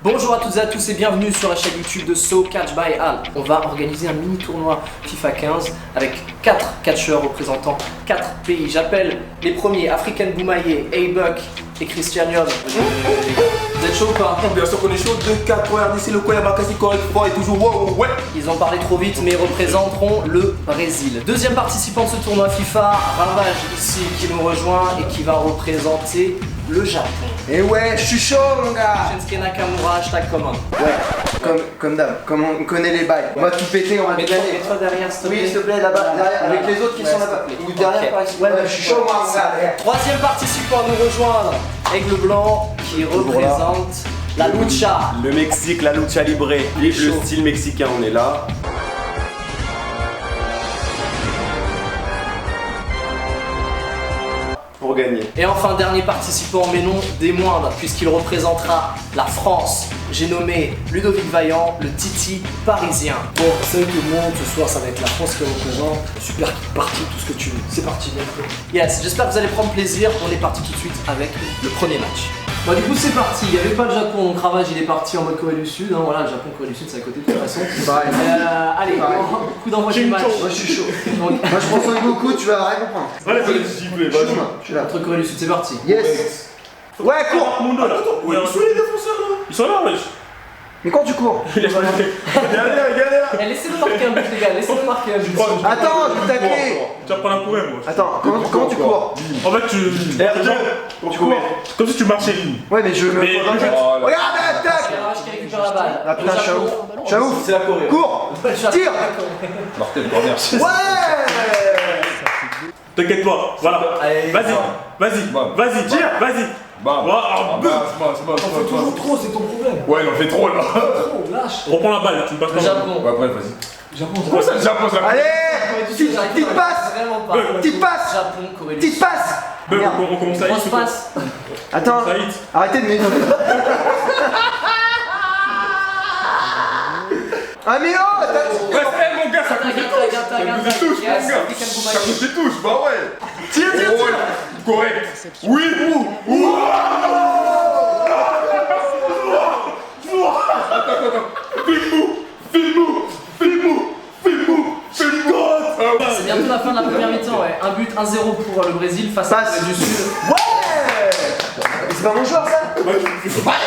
Bonjour à toutes et à tous et bienvenue sur la chaîne YouTube de So Catch by Al. On va organiser un mini tournoi FIFA 15 avec 4 catcheurs représentant 4 pays. J'appelle les premiers African Boumaye, A-Buck et Christian Young. Vous êtes chaud ou pas? Bien sûr qu'on est chaud, 2-4, regardez, c'est le Koya Bakassi correct fort et toujours wow, ouais. Ils ont parlé trop vite mais ils représenteront le Brésil. Deuxième participant de ce tournoi FIFA, Ravage ici qui nous rejoint et qui va représenter le Japon. Et ouais, je suis chaud mon gars. Shinsuke Nakamura, hashtag comment? Ouais, comme d'hab, comme on connaît les bails. On va tout péter, on va tout gagner. Mets-toi derrière s'il te plaît. Oui, s'il te plaît, là-bas, derrière, avec les autres qui sont là-bas. Ou derrière Ok. par ici. Ouais, je suis chaud moi mon gars. Troisième participant à nous rejoindre, Aigle Blanc qui représente la lucha. Le Mexique, la lucha libre, vive le chaud. style mexicain, on est là. Pour gagner. Et enfin dernier participant mais non des moindres puisqu'il représentera la France. J'ai nommé Ludovic Vaillant, le Titi parisien. Bon, salut tout le monde, ce soir ça va être la France qui représente. Super parti, tout ce que tu veux. C'est parti, bientôt. Yes, j'espère que vous allez prendre plaisir. On est parti tout de suite avec le premier match. Bon du coup c'est parti, il n'y avait pas le Japon, donc Ravage il est parti en mode Corée du Sud, hein, voilà le Japon, Corée du Sud c'est à côté de toute façon. Pareil. Allez, Pareil. coup d'envoi du match. Moi je suis chaud. Donc, Moi je prends Son Goku, tu vas rien comprendre. Allez, s'il vous plaît, Je suis vas-y. là, je suis là. entre Corée du Sud c'est parti. Yes. Ouais, cours. Mon dos là. Ouais, ils sont les défenseurs là. Ils sont là, wesh. Mais quand tu cours? Galère. Eh, laissez-le marquer un but les gars, laissez-le marquer un but. Attends, je vais tacler. Tu vas prendre un courrier, moi. Attends, comment tu cours? En fait, tu cours. Comme si tu marchais. Ouais, mais je me. Mais- Regarde, attaque. C'est Ravage qui récupère la balle. Ah putain, je suis un ouf. Je suis un ouf. C'est la Corée. Cours. Tire. Mortel corner. Ouais. T'inquiète pas, voilà. Allez, Vas-y, tire, vas-y. Bam. Voilà, T'en fais toujours trop, c'est ton problème. Ouais, il en fait trop là. Trop, lâche. reprends la balle, tu me passes Le pas. Japon. Ouais, bref, vas-y. Japon, Comment ça, le Japon, ça? Allez. J'arrive Petite pas, passe. Vraiment pas. Petite passe. Japon, Corée du Petite Sud. passe. Merde. On commence à Grosse hit. passe. Attends. Ça hit. Arrêtez de m'énerver. Ah mais oh, Ouais, mon gars, ça Regarde, Ça nous touche, mon gars. Ça nous touche, bah ouais. tire, tire, Oh, tire. correct. Oui. Attends. Filme-nous. C'est bientôt la fin de la première mi-temps, ouais. Un but, 1-0 pour le Brésil face à la Passe. Corée du Sud. Mais c'est pas mon joueur ça.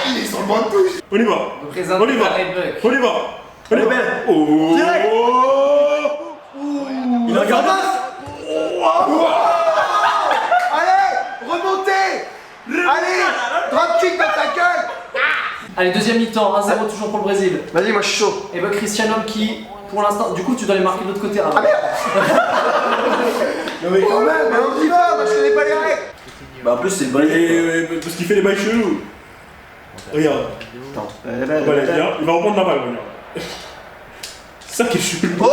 Il est sur le banc de touche. On y va. Représente On y va. A-Buck. On y va. Elle est belle. Oh. Direct. Il a regardé. Allez, remontez. Allez, drop kick dans ta gueule. Allez, deuxième mi-temps, 1-0 toujours pour le Brésil. Vas-y, moi je suis chaud. Et Buck Cristiano qui, pour l'instant, du coup, tu dois les marquer de l'autre côté. Ah merde. Non mais quand même, mais on y va, moi je connais pas les règles. Bah en plus, c'est le Brésil. Parce qu'il fait les bails chelous. Regarde. Voilà, il va reprendre la balle, regarde. C'est ça qui est chelou. Oh.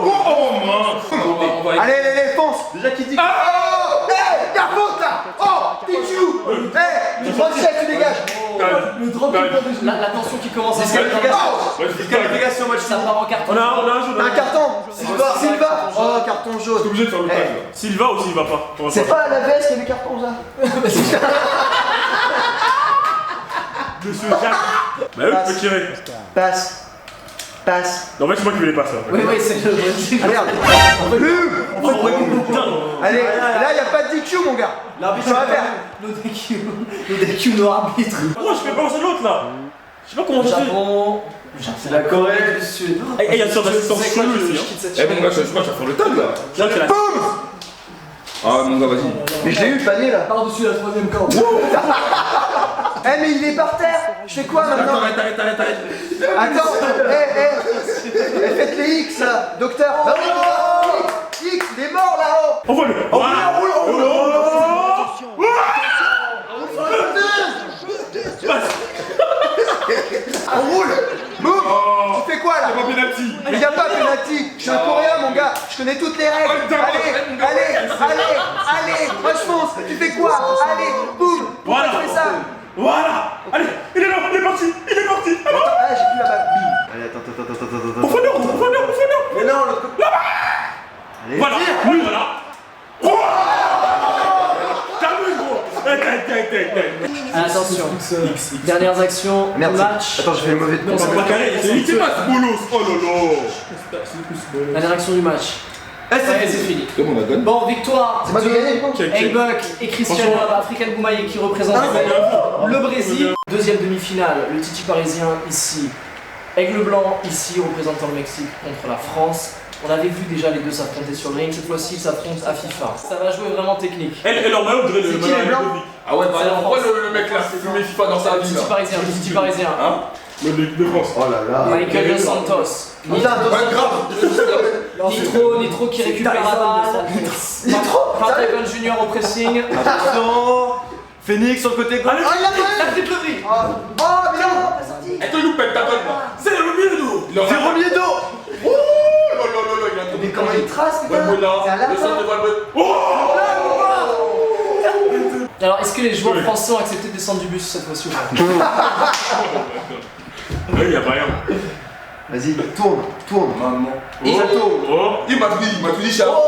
Oh, mince. On va Allez, les fonce. Déjà qui dit. Oh. Hey, y'a faute là. Oh, t'es you. Hey, tu prends le chef, tu dégages. Le drop Calme. La tension qui commence à se Oh. Disqualification, match. Ça part en carton. On a un jaune. T'as un carton. Silva. Oh, carton T'es jaune. obligé de faire le Eh. page là. S'il va ou s'il va pas. On va C'est pas. pas à la veste qu'il y a des cartons ça. Monsieur Jacques. Bah oui, tu peux tirer. Passe. Passe. En fait, c'est moi qui voulais pas ça. Oui, c'est le Brésil. Ah merde. Allez, là y a pas de DQ mon gars. L'arbitre Ça va faire. le DQ no arbitre. Pourquoi je fais pas c'est l'autre là? Je sais pas comment ça fait. Japon. C'est la Corée. du Sud. Eh, il y a une sorte d'assistance Tu sais quoi, chelou je ici, hein. quitte cette Eh, mon chaîne. gars, je crois que ça fait le tag là. Là, c'est la. Boum. Ah, mon gars, vas-y. Mais je l'ai eu le panier là. Par-dessus la troisième corde. Eh mais il est par terre. Je fais quoi maintenant? Arrête. Attends. Faites les X là, docteur. Bah oui, X, il est mort là-haut. Envoie-le. Voilà. On roule. Boum. Tu fais quoi là? Pas penalty. Mais y a pas penalty. Je suis un coréen mon gars. Je connais toutes les règles. Allez, moi je fonce. Tu fais quoi? Allez, boum. Pourquoi Voilà. tu fais ça? Voilà. Allez, il est là, il est parti. Attends, ah, j'ai plus la balle. Bim. Allez, attends. Profondeur. Mais non, l'autre côté. Allez, Voilà. tire. Oui, voilà. Calme, gros. Attention. Dernières actions du Merde, match. attends, j'ai fait le mauvais Non, C'est pas carré, c'est Ultima Boulos. Oh lolo. Dernière action du match. Eh, Ouais, c'est fini. C'est bon, on a gagné. Bon, victoire C'est moi qui ai gagné, quoi. A-Buck et Cristiano African Boumaye qui représentent le Brésil. Deuxième demi-finale, le Titi parisien ici. Aigle blanc ici représentant le Mexique contre la France. On avait vu déjà les deux s'affronter sur le ring, cette fois-ci ils s'affrontent à FIFA. Ça va jouer vraiment technique. Et leur maillot, on dirait le C'est qui, maillot les blancs Ludovic. Ah ouais, C'est la pourquoi France. le mec là s'est fumé FIFA dans sa Le vie Titi là? parisien, le Titi parisien. Hein? Le de France. Oh là là. Michael Dos Santos. Putain, Pas grave. Nitro qui récupère la balle. Nitro. Pentagon Junior au pressing. Attention. Phoenix sur le côté gauche. Oh, il a pris la triplerie. Oh, mais non, pas sorti. Et toi, Lou Pentagon là. C'est le Miedo. Zéro Miedo. Oh là là là là, il a tout. Mais comment il trace, putain? Valbuena, C'est un le lapin. centre de Valbuena. Alors, est-ce que les joueurs français ont accepté de descendre du bus cette fois-ci ou pas? Oui, il y a pas rien. Vas-y, tourne. Maman. Et ça tourne. Oh. Il m'a tout dit, Charles. Oh.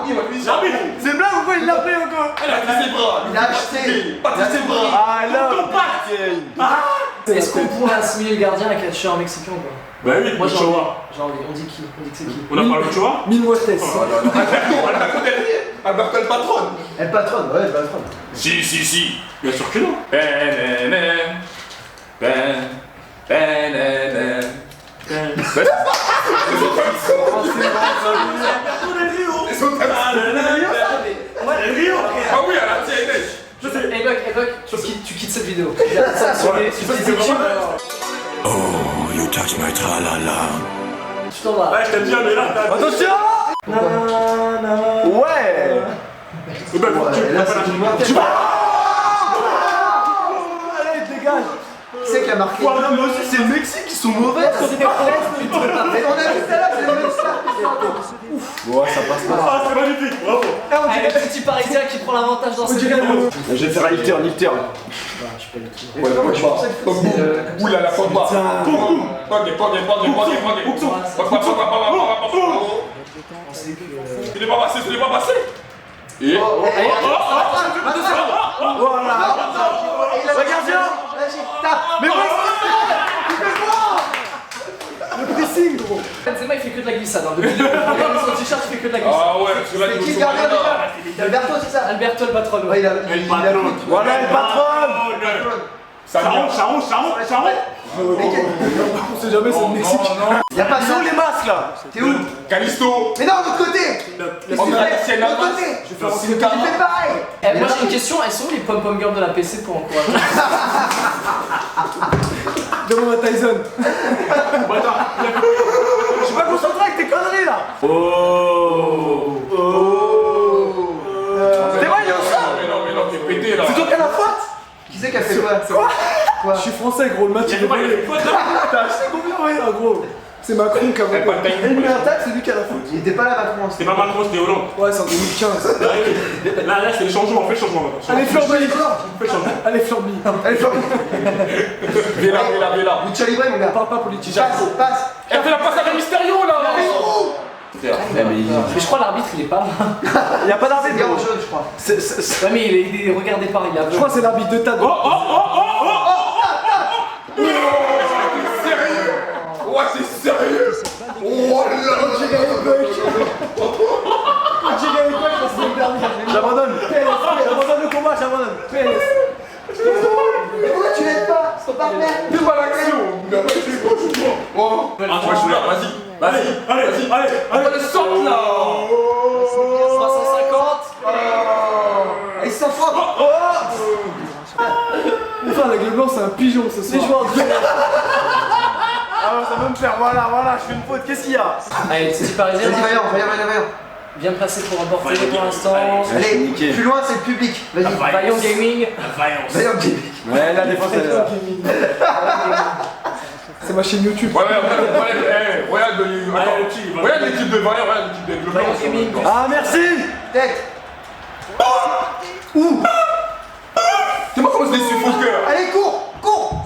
Il m'a tout dit, Charles. L'arbitre. C'est blague ou quoi? Il l'a pris encore. Elle a pris ses bras. Il a acheté. Pas tous ses bras. Ah là. Est-ce qu'on pourrait assimiler le gardien à un catcheur mexicain ou pas? Bah oui, Moi j'ai Ochoa. envie, on dit qui? On dit que c'est qui? On a parlé de Ochoa. Mille Moites. Alberto el patron. Elle patronne, ouais, elle patronne. Si. Bien sûr que non. Ah oui, elle a tiré. Hey Buck, tu quittes cette vidéo. Oh, you touch my tra-la-la. Tu t'en vas. Ouais, je t'aime bien, mais là, t'as. Attention. Ouais. Eh ben, Ouais, tu là, vas pas c'est une la. moitié. Tu vas. Allez, dégage. Qui c'est qui a marqué? Non, mais aussi, c'est le Mexique, ils sont mauvais. Mais on a vu tout à l'heure, c'est le Mexique. Bon, ça passe pas. Ah, c'est magnifique, bravo. Allez, le petit parisien qui prend l'avantage dans cette vidéo. Je vais faire un lifter. Ouais, moi, oula, la pompe. Il n'est pas passé, Et Voilà. Regarde-y. Mais ouais, le pressing, gros. Benzema il fait que de la glissade. Depuis le regarde son t-shirt, il fait que de la glissade. Ah ouais, parce que là, C'est qui le gardien déjà? Alberto, c'est ça? Alberto le patron. Ouais, il a. Voilà, le patron. Charon. On sait jamais, c'est le Mexique. Y'a pas ça, les masques là. T'es où? Calisto. Mais non, de l'autre côté. On a la sienne De l'autre côté. Je fais un Il fait pareil. Moi j'ai une question, elles sont où les pom-pom girls de la PC pour encourager? Demande à Tyson. Je suis pas concentré avec tes conneries là. Oh. T'es vrai, il est au sol. Mais non, t'es pété là. C'est toi qui as la faute. Qui c'est qui a fait quoi? Quoi? Je suis français, gros, le match il est volé. T'as acheté combien, ouais? Ah, gros, c'est Macron qui a voté. Il met un tac, c'est lui qui a la faute. Il était pas là, Macron. C'était pas Macron, c'était Hollande. Ouais, c'est en 2015. Là, c'est le changement, on fait le changement maintenant. Allez, Flamby. On fait le changement. Allez, Flamby. Allez, Flamby. Véla. Lucha Libre, mon gars. Parle pas politique. Passe. Elle fait la passe à Mysterio là. Mais je crois l'arbitre il est pas là. Il y a pas d'arbitre. C'est en jaune, je crois. Ouais mais il est regardé par il a Je crois que c'est l'arbitre de Tad. Ouais, c'est sérieux. Oh là là. J'abandonne. J'abandonne le combat, j'abandonne. Mais pourquoi tu l'aides pas? C'est ton partenaire. Fais pas l'action. Oh. Ah, tu vas jouer là, vas-y. Allez. On va le sortir là. 350. Il s'en frappe. Enfin, l'aigle blanc, c'est un pigeon ce soir. Les joueurs de... Ah, ça va me faire. Voilà, je fais une faute. Qu'est-ce qu'il y a? Allez, petit parisien. Vas-y, vaillant. Bien placé pour remporter pour l'instant. Allez, plus loin, c'est le public. Vas-y. Vaillant Gaming. Vaillant Gaming. Ouais, la défense est là. C'est ma chaîne YouTube. Regarde l'équipe de Vaillant, regarde l'équipe de Vaillant Gaming. Ah, merci. Tête. Ouh. C'est moi comment c'est des suffoqueurs. Allez, cours.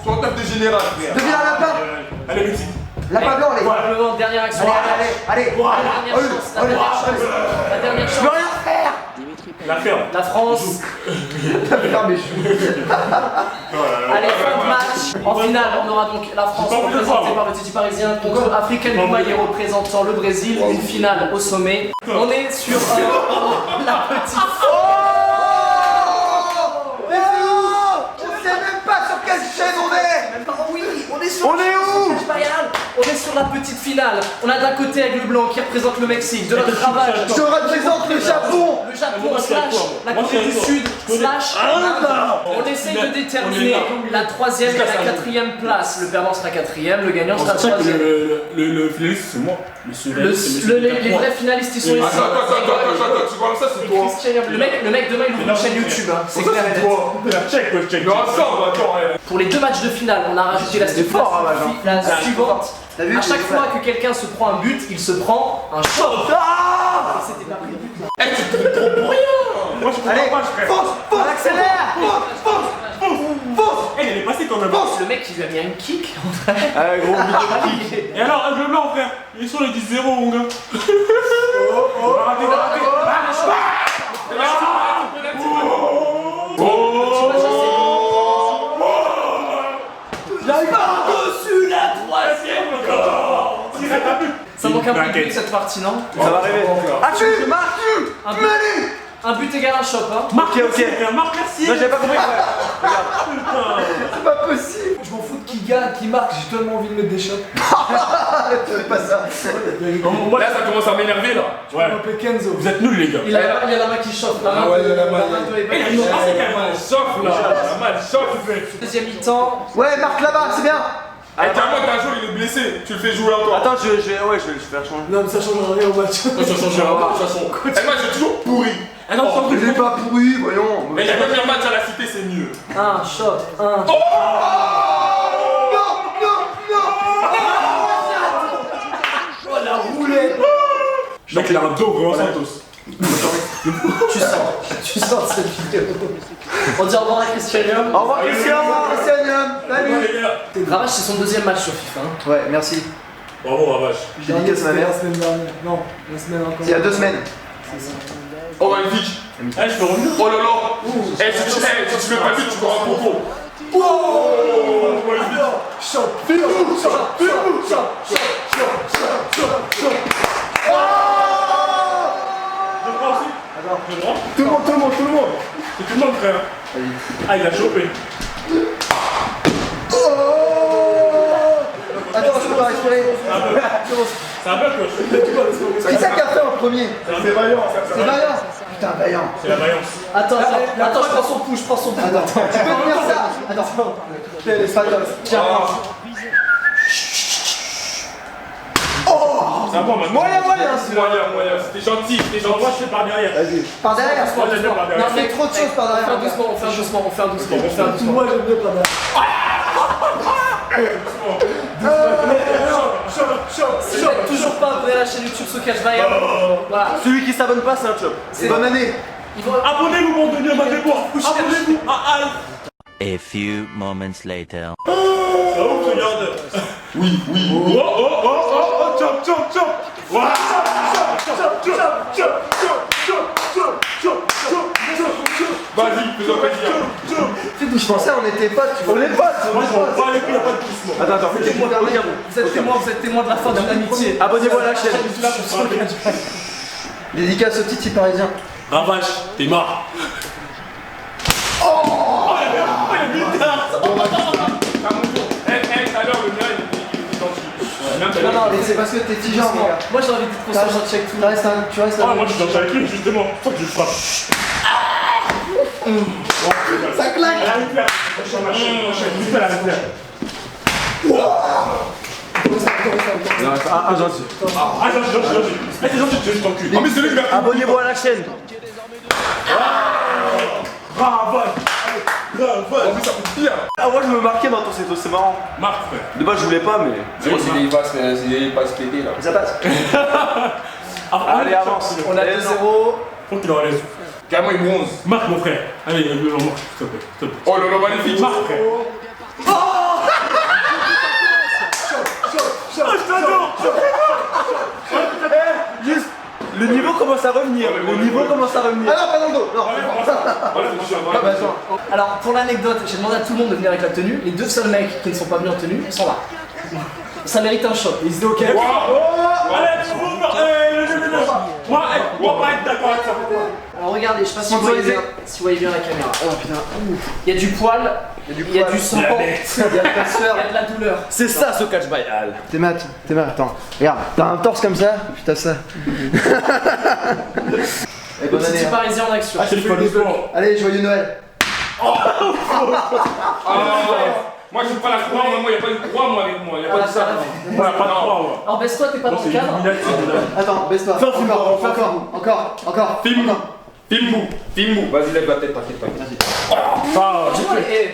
Sur un taf de général, frère. Deviens un lapin. Allez, Mexique. Lapin blanc, allez. Probablement dernière action. Allez. La dernière chance. La dernière Je chance. peux rien faire. La ferme. La France. Ferme les joues. Allez, fin de match. En finale, on aura donc la France représentée par le Titi Parisien contre Africain Boumaillé représentant le Brésil. Une finale au sommet. On est sur la petite. On est sur la petite finale. On a d'un côté Aigle Blanc qui représente le Mexique, de l'autre Ravage. Je représente le Japon. Le Japon slash la Corée du Sud slash on essaye de déterminer la troisième et la quatrième place. Le perdant sera quatrième, le gagnant sera troisième. Le finaliste c'est moi. Les vrais finalistes ils sont ici. Attends, tu parles ça, c'est toi. Le mec demain il ouvre une chaîne YouTube, hein. C'est clair et net. Check. Non, attends, Pour les deux matchs de finale, on a rajouté la suivante. À chaque fois que quelqu'un se prend un but, il se prend un shot. C'était pas prévu. Eh, tu te comprends pour rien. Moi je comprends pas, frère. Fonce, accélère. Fonce. Elle est passée quand même. Le mec il lui a mis un kick. Allez, gros. Et alors, Aigle Blanc, frère, il est sur les 10-0, mon gars. On va rater. Par-dessus la troisième encore. Ça manque un but cette partie, non? Ça va arriver. Ah, tu marques. Un but égale un shot, hein. Ok. Marc, merci. Non, j'ai pas compris. Regarde. C'est pas possible. Je m'en fous de qui gagne, qui marque, j'ai tellement envie de mettre des shots. Tu fais pas ça. Là, ça commence à m'énerver là. Ouais. m'appelle Kenzo. Vous êtes nuls, les gars. Il a la main qui chauffe. La main Il chauffe là. La main chauffe. Deuxième mi-temps. Ouais, marque là-bas, c'est bien. Eh, carrément, t'as un jour, il est blessé. Tu le fais jouer encore. Attends, je vais le faire changer. Non, mais ça change rien au match. Ça change rien. De toute façon. Eh, moi, j'ai toujours pourri. Attends, Il est pas pourri, voyons. Mais il y a premier match à la cité, c'est mieux. Un shot. Un. Oh la roulette. Donc il a un dos vraiment Santos. Tu sens cette vidéo. On dit au revoir à Christianium. Au revoir Christian. Salut. Ravage c'est son deuxième match sur FIFA. Hein. Ouais, merci. Bravo, Ravage. J'ai dit casse ma mère. La semaine dernière. Non, la semaine encore. Il y a 2 semaines. Oh, magnifique. Eh, je peux revenir. Oh là là. Eh, si tu fais pas vite, tu peux rendre ton compte. Je prends aussi. Attends. Je prends. Tout le monde. C'est tout le monde, frère. Ah, il a chopé. Attends, je peux pas respirer. C'est un peu coach. Qui c'est qui a fait en premier? C'est vaillant, C'est Vaillant. Putain, Vaillant. C'est la vaillance. Attends, je prends son pouce, Attends, tu peux me faire ça? Attends. C'est pas grave. Tiens. C'est un bon match. Moyen. Moyen. C'était gentil. Moi, je fais par derrière. Vas-y. Par derrière. Moi, j'aime bien par Non, derrière. il fait trop de choses par On derrière. fait un doucement. Moi j'aime bien pas mal. Toujours pas abonné à la chaîne YouTube Socage by Al. Voilà. Celui qui s'abonne pas, c'est un chop. Bonne année. Abonnez-vous, mon Denis, abonnez-vous. Abonnez-vous à Al. A few moments later. Ça ouf, regarde. Oui. Oh, chop. Voilà. Vas-y, fais-en plaisir. Je pensais on était potes. On est potes. Moi, je vois pas les couilles, y'a pas de glissement. Attends, fais Vous êtes témoin de la fin de l'amitié. Abonnez-vous à la chaîne. Dédicace au Titi Parisien. Ravage, t'es marre. Tout à l'heure, le mien, il est gentil. Non, Mais c'est parce que t'es tigeant, mon gars. moi j'ai envie d'être conscient, je check tout. Tu restes Ah, moi, je suis dans avec lui, justement. Faut que je le frappe. Ça claque. Elle a une plaque. Elle a une plaque. Ah, gentil. Ah, gentil. Eh, t'es gentil, tu es tranquille. Ah, mais c'est lui qui m'a. Abonnez-vous à la chaîne. Ravage. En plus, ça coûte bien. Ah, moi je me marquais dans ton CETO, c'est marrant. Marc, frère. De base, je voulais pas, mais. C'est bon, il va se péter là. Ça passe. Allez, avance. On a 2-0. Faut qu'il en laisse. Carrément, il bronze. Marc, mon frère. Allez, Marc, s'il te plaît. Oh là là, magnifique. Marc, frère. Juste Le niveau commence à revenir. Le niveau commence à revenir. Ah non, pas dans le dos. Non. Alors, pour l'anecdote, j'ai demandé à tout le monde de venir avec la tenue. Les deux seuls mecs qui ne sont pas venus en tenue, ils sont là. Ça mérite un choc. Ils se disent ok. Allez, moi, pas être d'accord avec ça. Alors regardez, je sais pas si vous voyez bien la caméra. Oh putain. Il y a du poil, il y a du sang, il y a de la douleur. C'est ça ce catch by Al. T'es mat, attends. Regarde, t'as un torse comme ça, putain ça. Et bonne année. Petit Parisien en action. Ah, c'est le folle du sport. Allez, joyeux Noël. Moi je suis pas la croix, moi y'a pas de croix moi avec moi, y'a pas de ça. Moi, pas de croix, moi. Alors baisse-toi, t'es pas dans le cadre. Attends, baisse-toi. Encore. Film-vous. Vas-y, lève la tête, t'inquiète.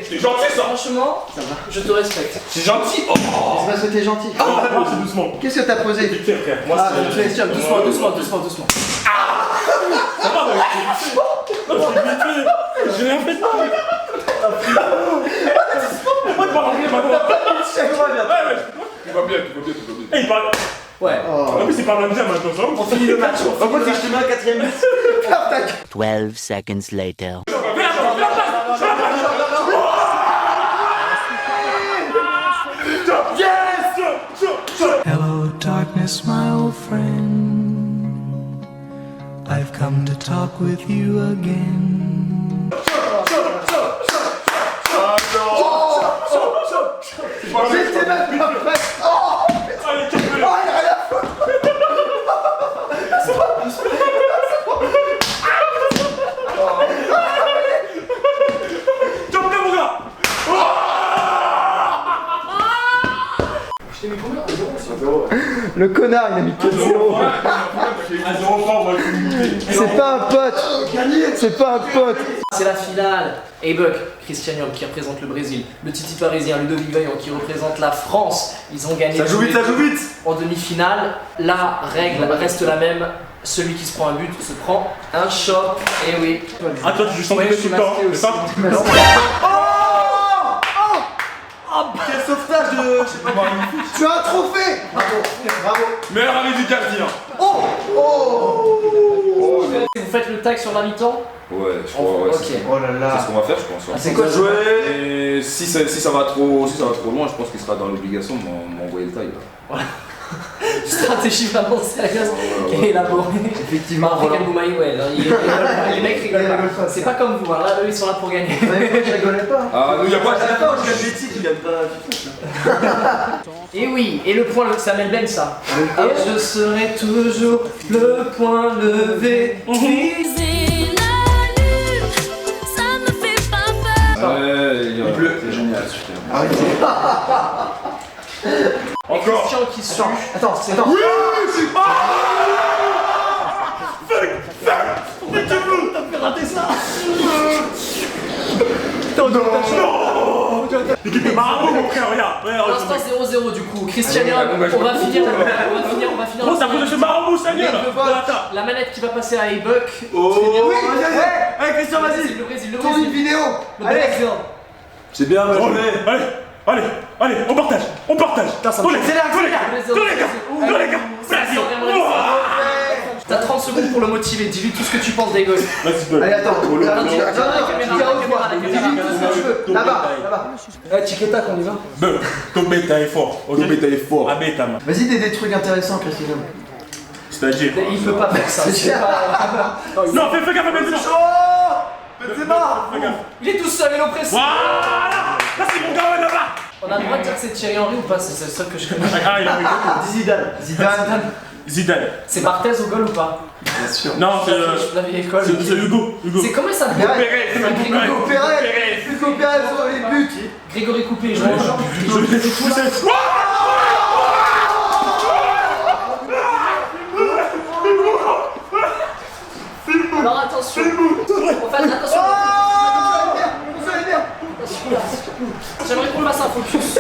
C'est gentil ça. Franchement, je te respecte. C'est gentil. C'est parce que t'es gentil. C'est doucement. Qu'est-ce que t'as posé? Tiens, frère. Moi c'est... Doucement. Ça va, mec. Non, c'est vite fait. J'ai rien fait de mal. Pourquoi tu parles anglais maintenant? Tu vas bien. Eh, il parle. Ouais. En plus, il parle indien maintenant, ça. On finit le match. Par contre, si je te mets un 4ème but. 12 seconds later. Hello, darkness, my old friend. I've come to talk with you again. J'étais même pas prêt. Allez, tu peux. Le connard, il a mis 4-0. C'est pas un pote. C'est pas un pote. C'est la finale. Buck, Cristiano qui représente le Brésil, le Titi parisien, Ludovic Vaillant qui représente la France. Ils ont gagné. Ça joue vite. En demi-finale. La règle reste la même. Celui qui se prend un but se prend un choc. Et oui. Ah, toi, tu sens que tout le temps, c'est ça? Quel sauvetage de... Tu as un trophée. Bravo. Meilleur ami du gardien. Vous faites le tag sur la mi-temps? Ouais, je crois, ouais. Ok. Oh là C'est là. ce qu'on va faire, je pense. C'est quoi jouer? Et si ça va trop loin, je pense qu'il sera dans l'obligation de m'envoyer le taille. Stratégie vraiment sérieuse et élaborée. Effectivement, African Boumaï, ouais. Les mecs rigolent pas. C'est pas comme vous, hein. Là, eux, ils sont là pour gagner. Je rigolais pas. Ah, nous, y'a pas de... Je gagne l'éthique, je gagne pas. Et oui, et le point, ça met Ben ça. Et je serai toujours le point levé. Il pleut, c'est génial, super. Et Christian qui sue. Attends. Oui, c'est pas. Fuck. Mais tu veux, t'as fait rater ça. Non. L'équipe de Marabout, mon frère, regarde. Pour l'instant 0-0 du coup. Cristiano, on va finir. Oh, ça cause de Marabout, ça gueule. La manette qui va passer à Buck. Oui, allez, Christian, vas-y. Le Brésil. Tourne une vidéo. Allez. C'est bien, Allez, on partage. Tous les gars. T'as 30 secondes pour le motiver. Dis-lui tout ce que tu penses d'Egoy. Allez, attends. Dis-lui tout ce que tu veux. Là-bas. Chiqueta, qu'on y va. Ton bêta est fort. Ah, bêta, man. Vas-y, des trucs intéressants, Christian. C'est-à-dire. Il peut pas faire ça. Non, fais gaffe à Benzema. Benzema. Il est tout seul, il est oppressé. Voilà. Là, c'est mon gars, là-bas. On a le droit de dire que c'est Thierry Henry ou pas? C'est le seul que je connais. Ah, il a vu. Zidane. C'est Barthez au goal ou pas? Bien sûr. Non, c'est La vieille école. c'est Hugo. C'est comment ça s'appelle? Hugo Pérez sur les buts. Grégory Coupé, il joue en champ. Alors attention. On fait attention. J'aimerais qu'on fasse un focus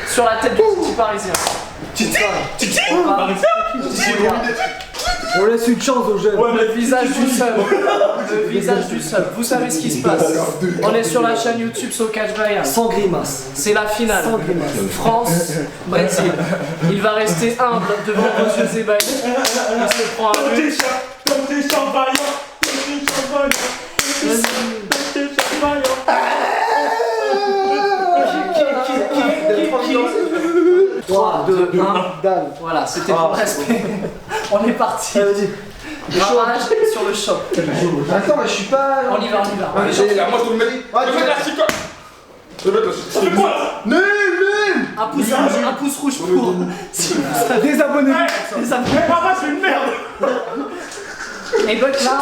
sur la tête du petit parisien. Titi. On laisse une chance aux jeunes. Ouais, mais Le visage du sub. Le visage du sub. Vous savez ce qui se passe. On est sur la chaîne YouTube So Catch by Al. Sans grimace. C'est la finale. Sans grimace. France, Brésil. Il va rester humble devant vos yeux ébahis. Il se prend un but. Comme des chamballons. Comme des chamballons. Comme des chamballons. 3, 2, 1. Dan. Voilà, c'était pour respect. On est parti. Vas-y. Ramage sur le choc. Attends, mais je suis pas. On y va, on y va. Moi je te le mets. Je vais mettre la chicotte. Je vais mettre la chicotte. Ça fait quoi là? Nul. Un pouce rouge pour. Si vous savez. Désabonnez-vous. Désabonnez-vous. Mais papa, c'est une merde. Et Buck là.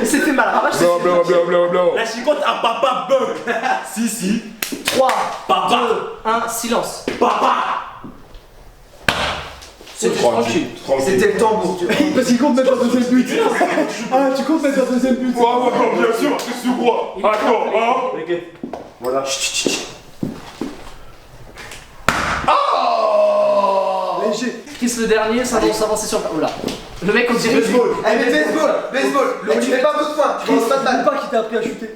C'était mal. Ramage, c'est. Blanc. La chicotte à papa bug. Si. 3, Papa. 2, 1, silence. Papa. C'était tranquille. C'était le tambour. Parce qu'il compte mettre un deuxième but. Ah, tu comptes mettre un deuxième but. Ouais, bien sûr, c'est sur quoi? Attends, hein. Voilà. Léger. Chris le dernier, ça va s'avancer sur le. Oh là. Le mec on dirait. Baseball. Eh mais baseball. Mais tu fais pas beaucoup de points. Tu commences pas de Dis balle. pas qu'il t'a appris à chuter.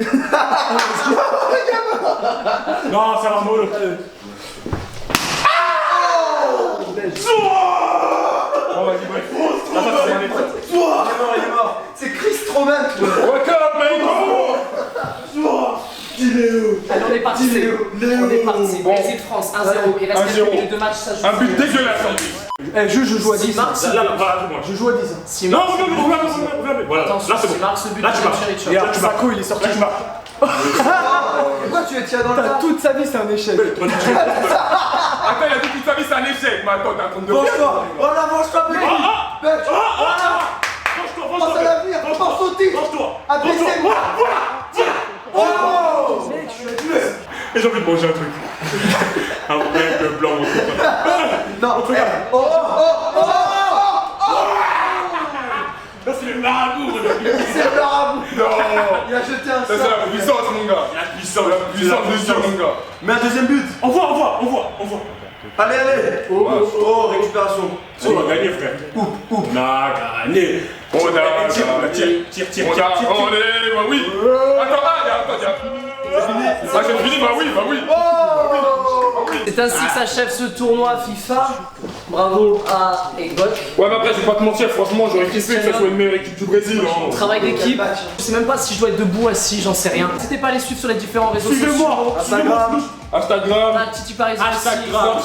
Non, ça va mollo. Oh, vas-y, bref. Il est mort. C'est Chris Stroman. Wake up, mate. Allez, on est parti. On est parti. Brésil-France, 1-0. Il reste 1-0. quelques minutes de match, ça joue. Un but dégueulasse en plus. Eh, je joue à 10. Là, voilà, moi. Je joue à 10. Si Non, Marc- regarde. Voilà, Attention, là c'est si bon. Marc ce but Là, tu de marques. Cherichov. Regarde, tu marques. Sako, il est sorti. Là, tu marques. Pourquoi tu es tiré dans le tas? Toute sa vie, c'est un échec. Attends, il a dit toute sa vie, c'est un échec. Mais attends, t'es en train de. Venge-toi. Oh la venge-toi, Buck. Buck. Pense à l'avenir. Pense au titre. Pense-toi. À blesser. Voilà. Oh. Et j'ai envie de manger un truc. Un vrai de blanc, mon copain. Non. Oh. Là, c'est le marabout, regarde. C'est le marabout. Non. Il a jeté un Ça, c'est sort. la puissance, mon gars. La puissance, La puissance de Dieu, mon gars. Mais un deuxième but. On voit. Allez. Oh, récupération. On va gagner, frère. On a gagné. On a Tire. On a. Allez, bah oui. Attends, c'est fini, bah oui. C'est ainsi que s'achève ce tournoi FIFA. Bravo à Egbok. Ouais, mais après, je vais pas te mentir, franchement, j'aurais kiffé que ça soit une meilleure équipe du Brésil. hein. Travail d'équipe. Je sais même pas si je dois être debout, assis, j'en sais rien. N'hésitez pas à les suivre sur les différents réseaux sociaux. Instagram. Instagram. Titi Paris aussi, Instagram,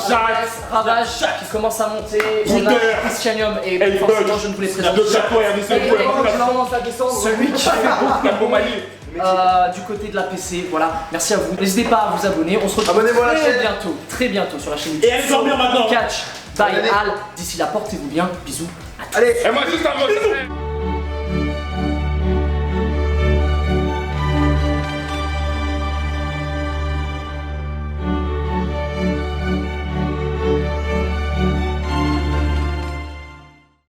Ravage qui commence à monter. On a Twitter. Christianium et Hey, forcément Bug. je ne vous les présente De chaque fois, il y a des Et secours. celui qui fait beaucoup La Bomali. du côté de la PC. Voilà, merci à vous. N'hésitez pas à vous abonner. On se retrouve Abonnez-vous à la chaîne. très bientôt sur la chaîne Et allez dormir maintenant. Catch by Al. D'ici là, portez-vous bien. Bisous. Allez. Et moi, juste avant.